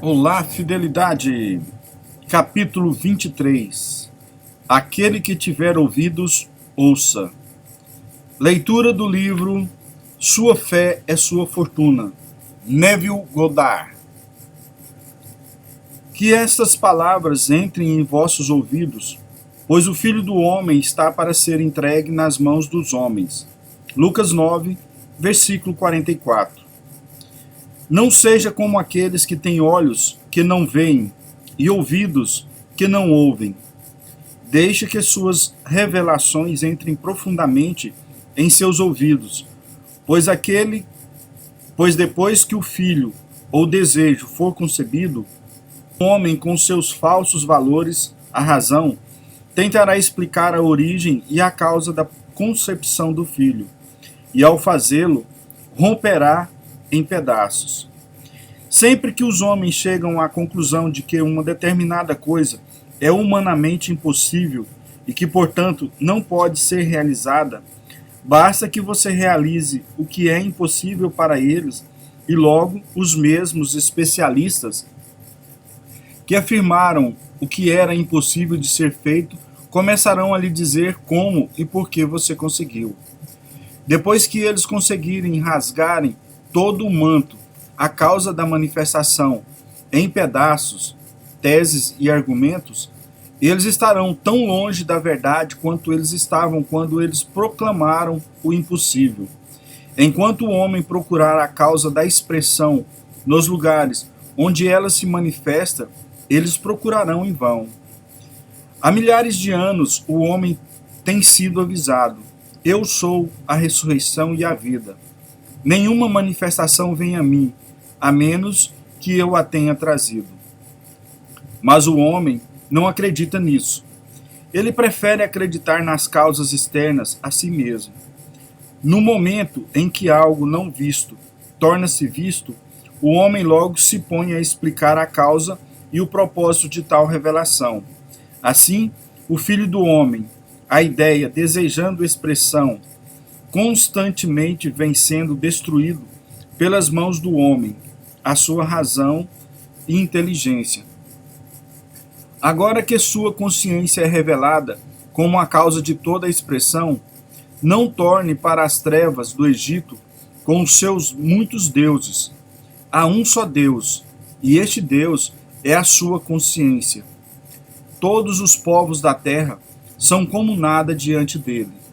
Olá, fidelidade. Capítulo 23. Aquele que tiver ouvidos, ouça. Leitura do livro Sua Fé é Sua Fortuna, Neville Goddard. Que estas palavras entrem em vossos ouvidos, pois o Filho do Homem está para ser entregue nas mãos dos homens. Lucas 9, versículo 44. Não seja como aqueles que têm olhos que não veem e ouvidos que não ouvem. Deixe que suas revelações entrem profundamente em seus ouvidos, pois depois que o filho ou desejo for concebido, o homem com seus falsos valores, a razão, tentará explicar a origem e a causa da concepção do filho, e ao fazê-lo, romperá em pedaços. Sempre que os homens chegam à conclusão de que uma determinada coisa é humanamente impossível e que, portanto, não pode ser realizada, basta que você realize o que é impossível para eles e logo os mesmos especialistas que afirmaram o que era impossível de ser feito começarão a lhe dizer como e por que você conseguiu. Depois que eles conseguirem rasgarem todo o manto, a causa da manifestação, em pedaços, teses e argumentos, eles estarão tão longe da verdade quanto eles estavam quando eles proclamaram o impossível. Enquanto o homem procurar a causa da expressão nos lugares onde ela se manifesta, eles procurarão em vão. Há milhares de anos o homem tem sido avisado: eu sou a ressurreição e a vida. Nenhuma manifestação vem a mim, a menos que eu a tenha trazido. Mas o homem não acredita nisso. Ele prefere acreditar nas causas externas a si mesmo. No momento em que algo não visto torna-se visto, o homem logo se põe a explicar a causa e o propósito de tal revelação. Assim, o Filho do Homem, a ideia desejando expressão, constantemente vem sendo destruído pelas mãos do homem, a sua razão e inteligência. Agora que sua consciência é revelada como a causa de toda a expressão, não torne para as trevas do Egito com os seus muitos deuses. Há um só Deus, e este Deus é a sua consciência. Todos os povos da terra são como nada diante dele.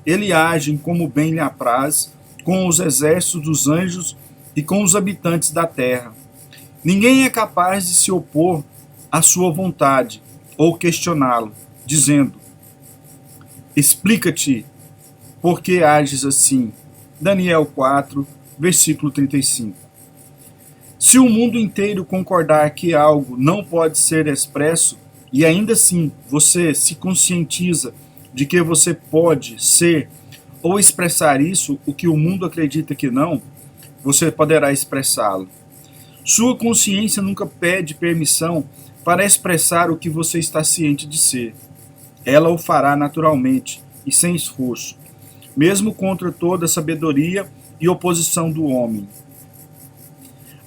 Ele age como bem lhe apraz, com os exércitos dos anjos e com os habitantes da terra. Ninguém é capaz de se opor à sua vontade ou questioná-lo, dizendo: explica-te por que ages assim. Daniel 4, versículo 35. Se o mundo inteiro concordar que algo não pode ser expresso, e ainda assim você se conscientiza de que você pode ser ou expressar isso, o que o mundo acredita que não, você poderá expressá-lo. Sua consciência nunca pede permissão para expressar o que você está ciente de ser. Ela o fará naturalmente e sem esforço, mesmo contra toda a sabedoria e oposição do homem.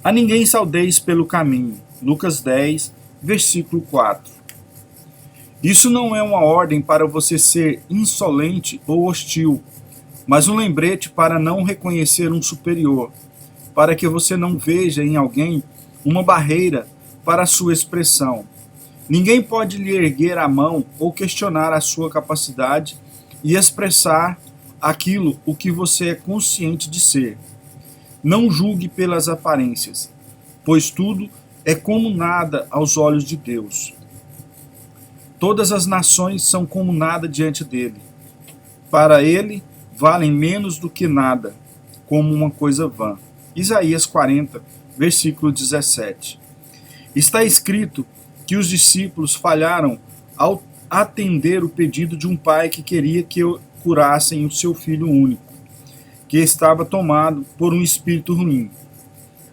A ninguém saudeis pelo caminho. Lucas 10, versículo 4. Isso não é uma ordem para você ser insolente ou hostil, mas um lembrete para não reconhecer um superior, para que você não veja em alguém uma barreira para a sua expressão. Ninguém pode lhe erguer a mão ou questionar a sua capacidade e expressar aquilo o que você é consciente de ser. Não julgue pelas aparências, pois tudo é como nada aos olhos de Deus. Todas as nações são como nada diante dele. Para ele, valem menos do que nada, como uma coisa vã. Isaías 40, versículo 17. Está escrito que os discípulos falharam ao atender o pedido de um pai que queria que curassem o seu filho único, que estava tomado por um espírito ruim.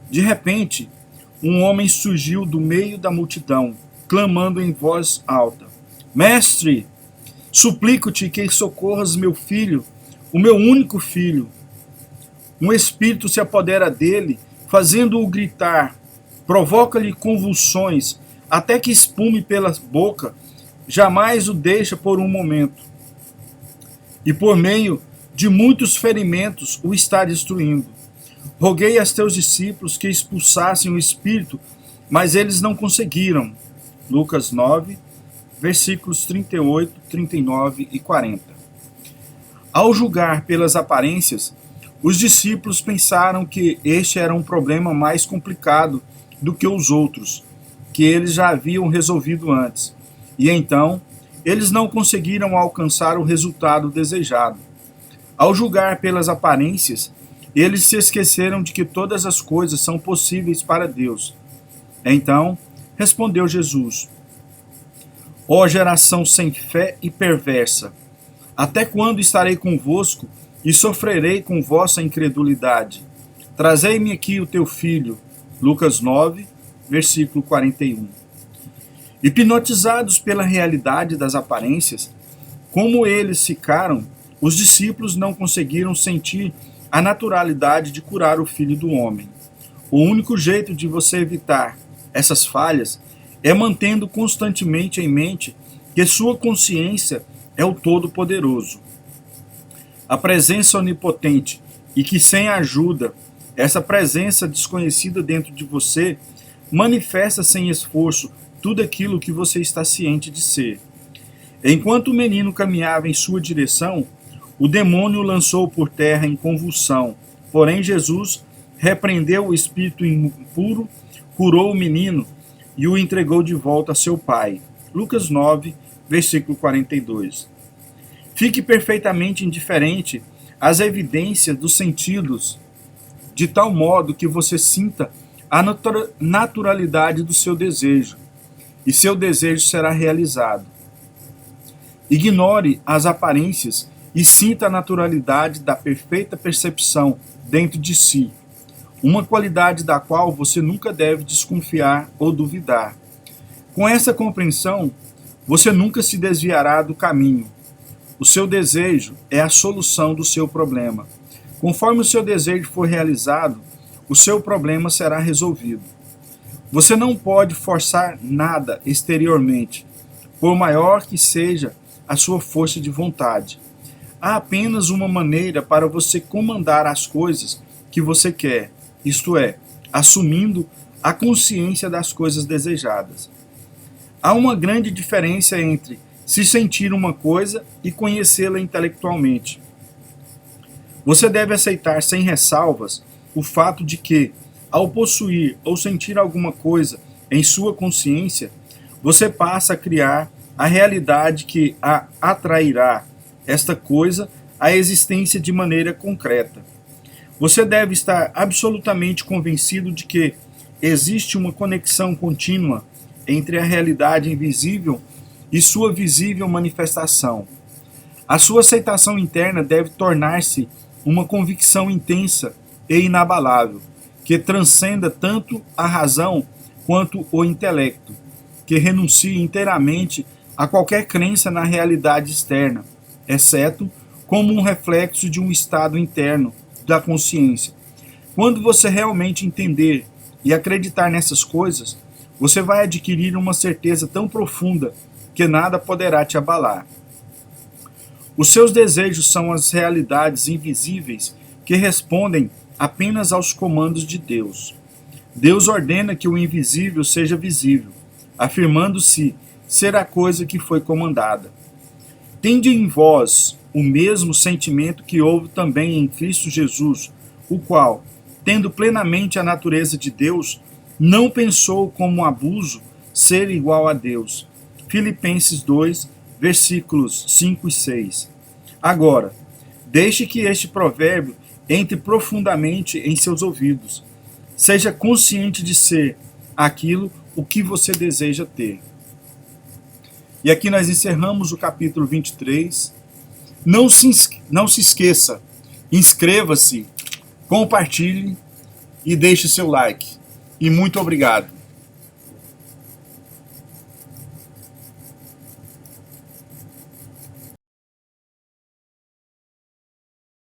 De repente, um homem surgiu do meio da multidão, clamando em voz alta: Mestre, suplico-te que socorras meu filho, o meu único filho. Um espírito se apodera dele, fazendo-o gritar provoca-lhe convulsões, até que espume pela boca, jamais o deixa por um momento. E por meio de muitos ferimentos o está destruindo. Roguei aos teus discípulos que expulsassem o espírito, mas eles não conseguiram. Lucas 9, versículos 38, 39 e 40. Ao julgar pelas aparências, os discípulos pensaram que este era um problema mais complicado do que os outros, que eles já haviam resolvido antes. E então, eles não conseguiram alcançar o resultado desejado. Ao julgar pelas aparências, eles se esqueceram de que todas as coisas são possíveis para Deus. Então, respondeu Jesus: Ó geração sem fé e perversa, até quando estarei convosco e sofrerei com vossa incredulidade? Trazei-me aqui o teu filho. Lucas 9, versículo 41. Hipnotizados pela realidade das aparências, como eles ficaram, os discípulos não conseguiram sentir a naturalidade de curar o Filho do Homem. O único jeito de você evitar essas falhas é mantendo constantemente em mente que sua consciência é o Todo-Poderoso, a presença onipotente, e que sem ajuda, essa presença desconhecida dentro de você manifesta sem esforço tudo aquilo que você está ciente de ser. Enquanto o menino caminhava em sua direção, o demônio o lançou por terra em convulsão. Porém, Jesus repreendeu o espírito impuro, curou o menino e o entregou de volta a seu pai. Lucas 9, versículo 42. Fique perfeitamente indiferente às evidências dos sentidos, de tal modo que você sinta a naturalidade do seu desejo, e seu desejo será realizado. Ignore as aparências e sinta a naturalidade da perfeita percepção dentro de si, uma qualidade da qual você nunca deve desconfiar ou duvidar. Com essa compreensão, você nunca se desviará do caminho. O seu desejo é a solução do seu problema. Conforme o seu desejo for realizado, o seu problema será resolvido. Você não pode forçar nada exteriormente, por maior que seja a sua força de vontade. Há apenas uma maneira para você comandar as coisas que você quer, isto é, assumindo a consciência das coisas desejadas. Há uma grande diferença entre se sentir uma coisa e conhecê-la intelectualmente. Você deve aceitar sem ressalvas o fato de que, ao possuir ou sentir alguma coisa em sua consciência, você passa a criar a realidade que a atrairá esta coisa à existência de maneira concreta. Você deve estar absolutamente convencido de que existe uma conexão contínua entre a realidade invisível e sua visível manifestação. A sua aceitação interna deve tornar-se uma convicção intensa e inabalável, que transcenda tanto a razão quanto o intelecto, que renuncie inteiramente a qualquer crença na realidade externa, exceto como um reflexo de um estado interno da consciência. Quando você realmente entender e acreditar nessas coisas, você vai adquirir uma certeza tão profunda que nada poderá te abalar. Os seus desejos são as realidades invisíveis que respondem apenas aos comandos de Deus. Deus ordena que o invisível seja visível, afirmando-se ser a coisa que foi comandada. Tende em vós o mesmo sentimento que houve também em Cristo Jesus, o qual, tendo plenamente a natureza de Deus, não pensou como um abuso ser igual a Deus. Filipenses 2, versículos 5 e 6. Agora, deixe que este provérbio entre profundamente em seus ouvidos. Seja consciente de ser aquilo o que você deseja ter. E aqui nós encerramos o capítulo 23. Não se esqueça, inscreva-se, compartilhe e deixe seu like. E muito obrigado.